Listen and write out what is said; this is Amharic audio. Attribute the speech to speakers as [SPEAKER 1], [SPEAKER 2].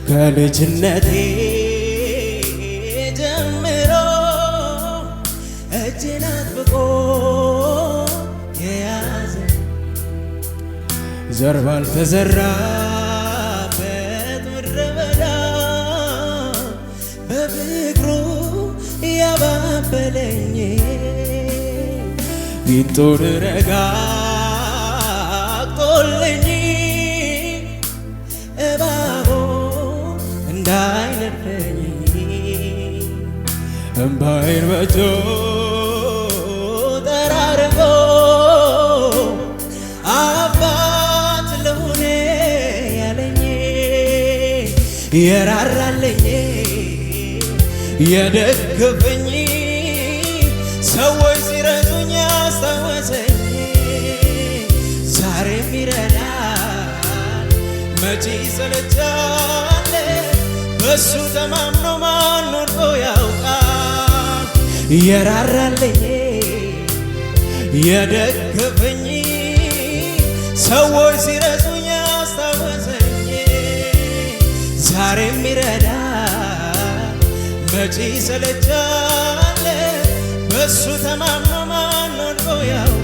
[SPEAKER 1] ከልጅነቴ ጀምሮ እጄን አጥብቆ የያዘ ዘር ባልተዘራበት ምድረ በዳ በፍቅሩ ያባበለኝ ፊቱን ረጋግጦልኝ እባቡ እንዳይነድፈኝ እምባዬን በእጁ ጠራርጎ አባት ልሁን ያለኝ የራራልኝ የደገፈኝ ሰዎች ሲረሱኝ ያስታወሰኝ ዛሬም ይረዳል መቼ ይሰለቻል በሱ ተማምኖ ማን ወድቆ ያውቃል የራራልኝ የደገፈኝ ሰዎች ሲረሱኝ ያስታወሰኝ ዛሬም ይረዳል መቼ ይሰለቻል በሱ ተማምኖ ማን ወድቆ ያውቃል